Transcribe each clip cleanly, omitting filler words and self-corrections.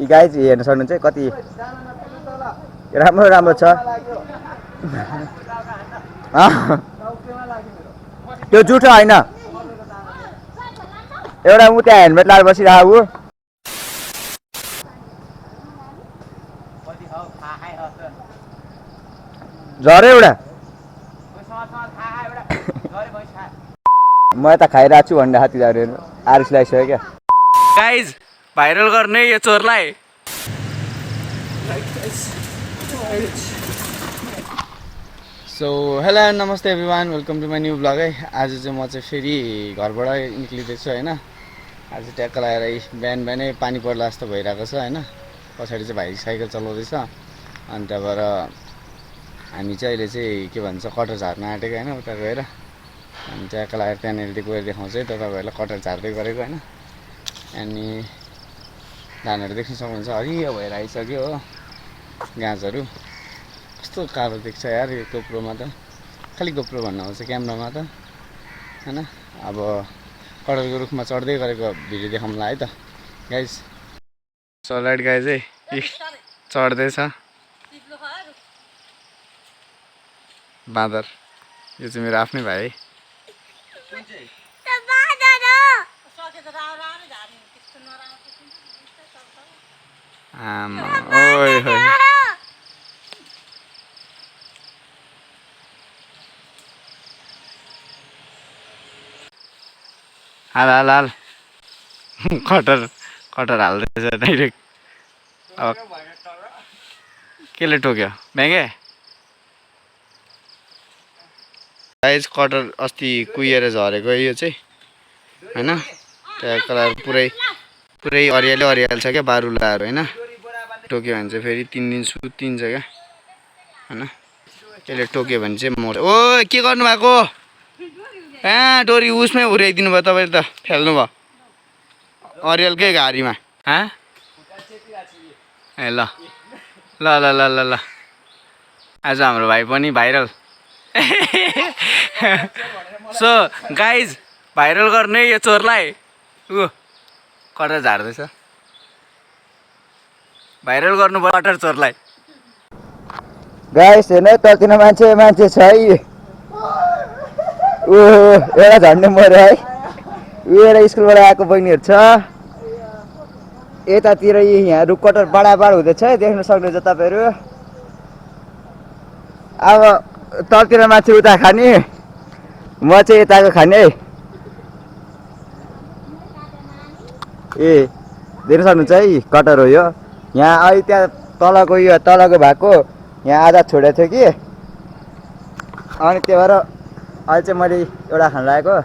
Guys हेर्न सक्नुहुन्छ कति राम्रो राम्रो छ त्यो जुठो होइन एउटा उ त्यहाँ हेलमेट लाएर बसिरहेको झरे एउटा म यता खाइरहेको छु भन्ने हात्तीहरू आरिस लगाइसक्यो क्या गाइज भाइरल गर्ने यो चोरलाई सो हेलो नमस्ते everyone welcome to my new vlog है आज चाहिँ म चाहिँ फेरि घरबाट निक्लिँदैछु होइन आज ट्याक्क लगाएर बिहान बिहानै पानी पर्ला जस्तो भइरहेको छ होइन पछाडि चाहिँ भाइ साइकल चलाउँदैछ अनि त्यहाँबाट हामी चाहिँ अहिले चाहिँ के भन्छ कटर झार्न आँटेको होइन उता गएर अनि ट्याक्क लगाएर त्यहाँनिर गएर देखाउँछ है त तपाईँहरूलाई कटर झार्दै गरेको होइन अनि धानहरू देख्न सक्नुहुन्छ हरियो भएर आइसक्यो हो गाछहरू कस्तो कालो देख्छ यार यो गोप्रोमा त खालि गोप्रो भन्न आउँछ क्यामेरामा त होइन अब कटरको रुखमा चढ्दै गरेको भिडियो देखाउँला है त गाइस सलाइट गाई चाहिँ चढ्दैछ बाँदर यो चाहिँ मेरो आफ्नै भाइ आमा ओइ होइ हाल हाल हाल कटर हाल्दैछ डाइरेक्ट अब केले टोक्यो ब्याङ्गे गाइस कटर अस्ति कुहिएर झरेको यो चाहिँ होइन त्यहाँ पुरै अरियाल छ क्या बारुलाहरू होइन टोक्यो भने चाहिँ फेरि 3 दिन सुत्तिन्छ क्या होइन त्यसले टोक्यो भने चाहिँ मर्छ ओ के गर्नु भएको डोरी उसमै उर्याइदिनु भयो तपाईँले त फेल्नु भयो अरियालकै घारीमा ए ल ल ल ल ल ल आज हाम्रो भाइ पनि भाइरल सो गाइज भाइरल गर्ने यो चोरलाई ऊ कटर झार्दैछ भाइरल गर्नुपर्छ कटर चोरलाई गाइस हेर्नु तलतिर मान्छे छ है ऊ एउटा झन्डै मऱ्यो है ऊ एउटा स्कुलबाट आएको बहिनीहरू छ यतातिर यहाँ रुख कटर बडाबाड हुँदैछ है देख्न सक्नुहुन्छ तपाईँहरू अब तलतिर मान्छे उता खाने म चाहिँ यताको खाने है ए देख्न सक्नुहुन्छ है कटर हो यो यहाँ अहिले त्यहाँ तलको यो तलको भएको यहाँ आधा छोडेको थियो कि अनि त्यही भएर अहिले चाहिँ मैले एउटा खान लागेको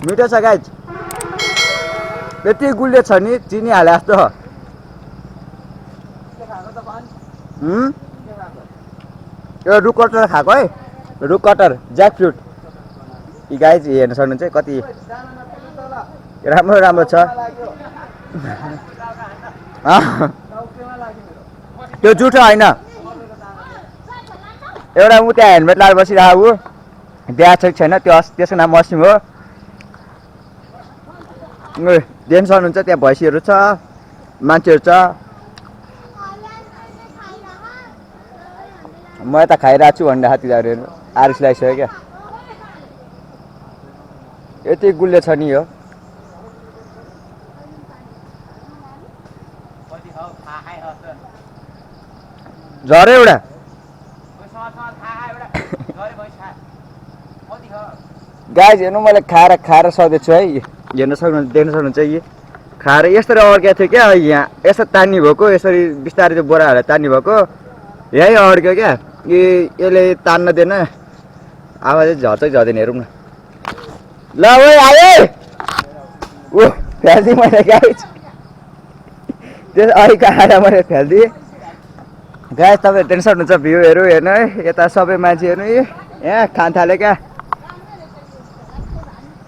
मिठो छ गाइज यति गुलियो छ नि चिनी हाले जस्तो यो रुख कटर खाएको है रुख कटर ज्याकफ्रुट यी गाइज हेर्न सक्नुहुन्छ है कति राम्रो छ त्यो जुठो होइन एउटा उ त्यहाँ हेलमेट लाएर बसिरहेको देखाएको छैन त्यसको नाम मसिम हो देख्न सक्नुहुन्छ त्यहाँ भैँसीहरू छ मान्छेहरू छ म यता खाइरहेको छु भन्ने हात्तीहरू आरिस लगाइसक्यो क्या यति गुलियो छ नि यो झरे एउटा गाइज हेर्नु मैले खाएर सक्दैछु है हेर्न सक्नुहुन्छ देख्न सक्नुहुन्छ यी खाएर यसरी अड्किएको थियो क्या यहाँ यसरी तान्नी भएको यसरी बिस्तारै त्यो बोराहरूलाई तान्नी भएको यहीँ अड्क्यो क्या यसले तान्न दिएन आवाज झर्छ झर्दैन हेरौँ न ल ओ आयो ऊ फ्याल्दिएँ मैले गाइज त्यस अहिलेको आएर मैले फ्याल्दिएँ गाइज तपाईँ देख्न सक्नुहुन्छ भ्यूहरू हेर्नु है यता सबै मान्छेहरू यहाँ खान थाल्यो क्या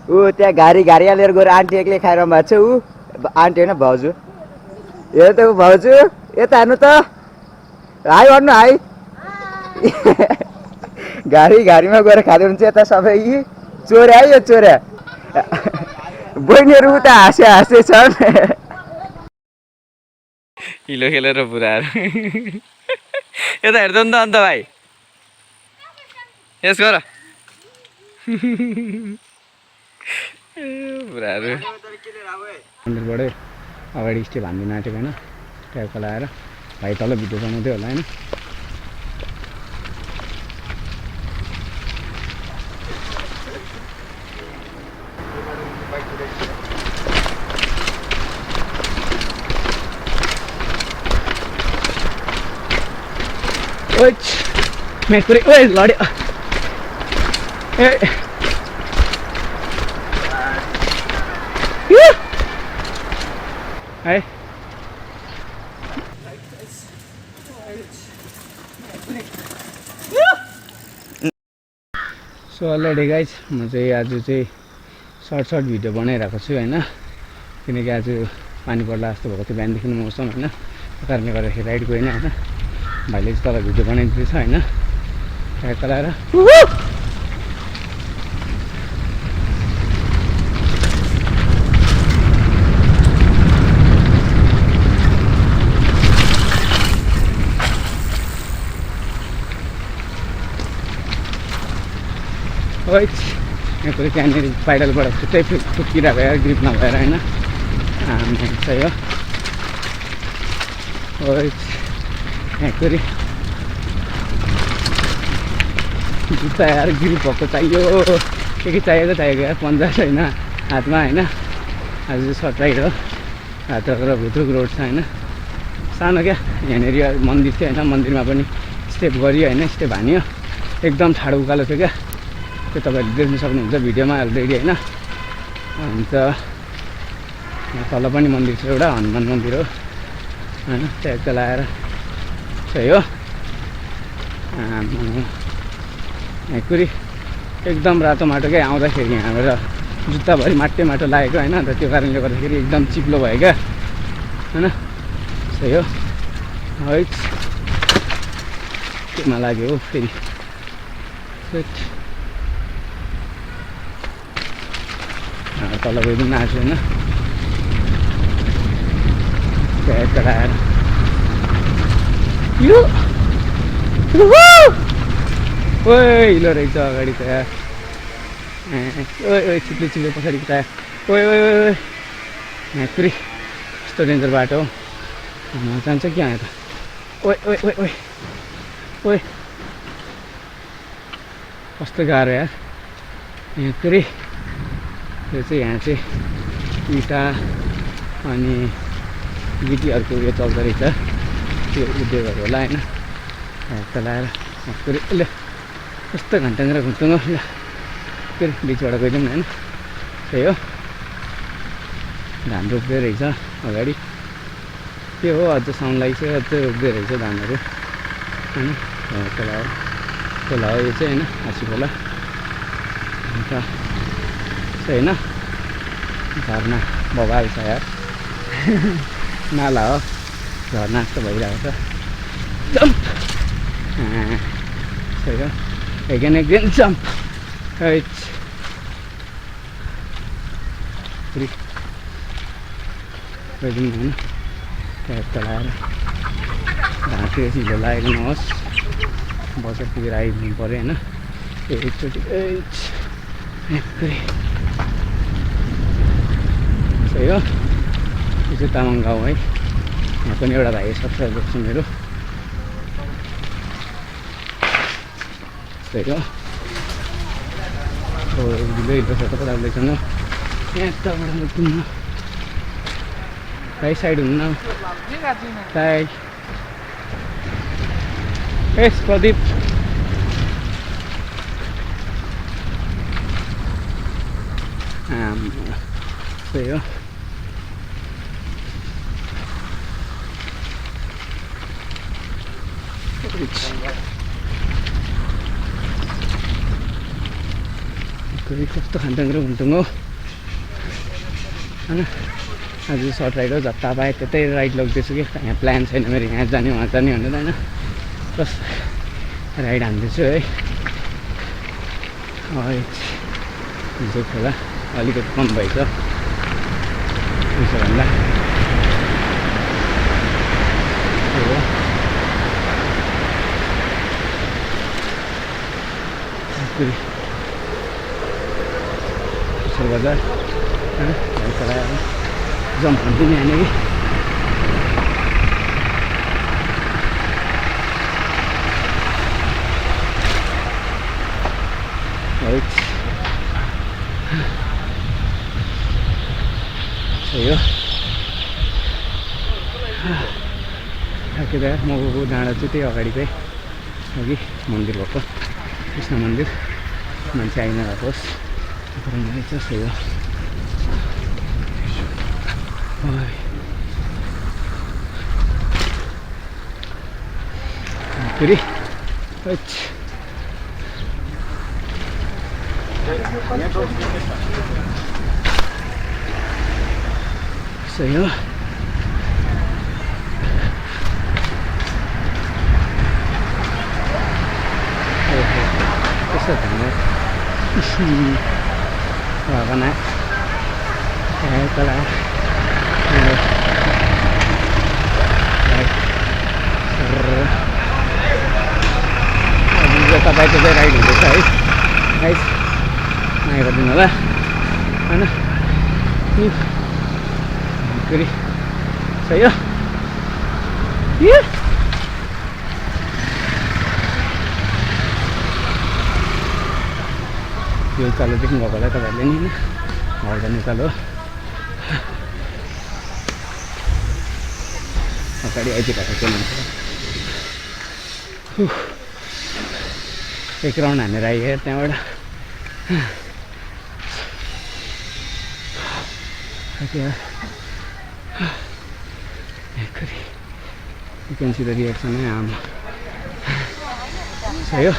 ऊ त्यहाँ घारी लिएर गएर आन्टी एक्लै खाएर भएको छ ऊ आन्टी होइन भाउजू हेर त ऊ भाउजू यता हेर्नु त हाई भन्नु हाई घारीमा गएर खाँदै हुन्छ यता सबै चोर्या है यो चोर्या बहिनीहरू उता हाँसे छन् हिलो खेलेर बुढाहरू यता हेर्दा नि त अन्त भाइ यस गर बुढाहरू मन्दिरबाटै अगाडि स्टे हान्दिन आँटेको होइन ट्याप लगाएर भाइ तल भिडियो बनाउँदै होला होइन मैं पूरे ओए लड़े सो अलरेडी गाइज म चाहिँ आज चाहिँ सर्ट भिडियो बनाइरहेको छु होइन किनकि आज पानी पर्ला जस्तो भएको थियो बिहानदेखि मौसम होइन त्यो कारणले गर्दाखेरि राइड गएन होइन भाइले चाहिँ तल भिडियो बनाइदिँदैछ होइन ट्याग लगाएर यहाँको त्यहाँनिर पाइडलबाट छुट्टै फुत्किरहेको यार ग्रिप नभएर होइन चाहिँ हो यहाँको जुत्ता यार ग्रिप भएको चाहियो के चाहिएको यार पन्जा छैन हातमा होइन आज चाहिँ सर्ट राइड हो हातको भुत्रुक रोड छ होइन सानो क्या यहाँनिर मन्दिर थियो होइन मन्दिरमा पनि स्टेप गरियो होइन स्टेप हान्यो एकदम ठाडो उकालो थियो क्या त्यो तपाईँहरूले देख्न सक्नुहुन्छ भिडियोमा अलरेडी होइन अन्त तल पनि मन्दिर छ एउटा हनुमान मन्दिर हो होइन ट्याग लगाएर चाहिँ हो कुरी एकदम रातो माटो क्या आउँदाखेरि यहाँबाट जुत्ताभरि माटो लागेको होइन अन्त त्यो कारणले गर्दाखेरि एकदम चिप्लो भयो क्या होइन सही हो है त्यसमा लाग्यो हो फेरि तल गइदिनु आएको होइन ट्याग लगाएर यो ओए हिलो रहेछ अगाडि त ओए चिप्लो पछाडिको टायर ओए पुरै यस्तो डेन्जर बाटो हो जान्छ कि यहाँ त ओए कस्तो गाह्रो यार यहाँ पुरै यो चाहिँ यहाँ चाहिँ इँटा अनि गिटीहरूको उयो चल्दो रहेछ त्यो उद्योगहरू होला होइन चलाएर पुरै ल कस्तो घन्टाङ्ग्र घुम्छौँ ल फेरि बिचबाट गइदिउँ न होइन त्यही हो धान रोप्दै रहेछ अगाडि त्यो हो अझ साउन्ड लाग्छ अझ रोप्दै रहेछ धानहरू होइन चलाएर खोला हो यो चाहिँ होइन हाँसी खोला अन्त होइन झर्ना बबाल छ यार नाला हो झर्ना जस्तो भइरहेको छ जम्प सही हो again jump right three wedding होइन ट्याग चलाएर ढाँटी हिलो लागेको नहोस् बजारतिर आइदिनु पऱ्यो होइन एकचोटि सही हो यो चाहिँ तामाङ गाउँ है यहाँ पनि एउटा भाइ सब्सक्राइबर छ मेरो सही हो ढिलो छ कता लाग्दैछन् यहाँ यताबाट किन्न राइट साइड हुन्न साइड एस प्रदीप सही हो कस्तो खान्टाङ्ग्रो हुन्थुङ हो होइन आज सर्ट राइड हो जता पाएँ त्यतै राइड लग्दैछु कि यहाँ प्लान छैन मेरो यहाँ जाने वहाँ जाने भनेर होइन बस राइड हान्दैछु है हिजो खोला अलिकति कम भएछ उसो भन्दा बजार जम्प हुन्थ्यो नि होइन कि यो थाकेर म गएको डाँडा चाहिँ त्यही अगाडिकै अघि मन्दिर भएको कृष्ण मन्दिर मान्छे आइन गएको होस् रहेछ सही हो फेरि सही हो कस्तो धन्यवाद तल तपाईँको चाहिँ राइड हुँदैछ है गाइस माया गरिदिनु होला होइन फेरि सही हो यो उकालो देख्नु भएको होला तपाईँहरूले नि होइन हल्का उकालो हो अगाडि आइदिरहेको थियो मान्छे एक राउन्ड हानेर आइयो त्यहाँबाट You can see the reaction I am. सही हो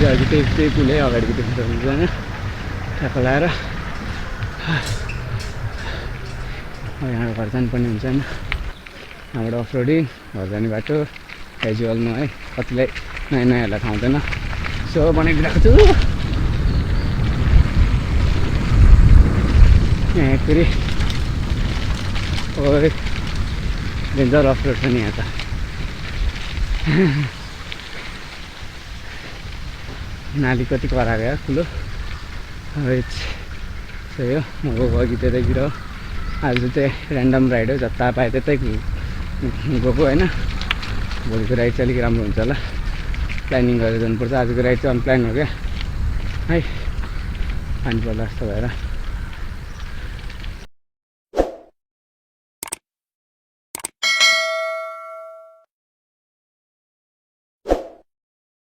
अझै त्यही पुलै अगाडिको देख्नु सक्नुहुन्छ होइन ट्याक्क लगाएर यहाँबाट घर जानुपर्ने हुन्छ होइन यहाँबाट अफ रोडिङ घर जाने बाटो क्याजुअलमा है कतिलाई नयाँ नयाँहरूलाई थाहा हुँदैन सो बनाइदिरहेको छु यहाँ फेरि डेन्जर अफ रोड छ नि यहाँ त नाली कति कराएको यार ठुलो सही हो म गएको अघि त्यतैतिर हो आज चाहिँ ऱ्यान्डम राइड हो जता पाएँ त्यतै गएको होइन भोलिको राइड चाहिँ अलिक राम्रो हुन्छ होला प्लानिङ गरेर जानुपर्छ आजको राइड चाहिँ अनप्लान हो क्या है पानी पर्ला जस्तो भएर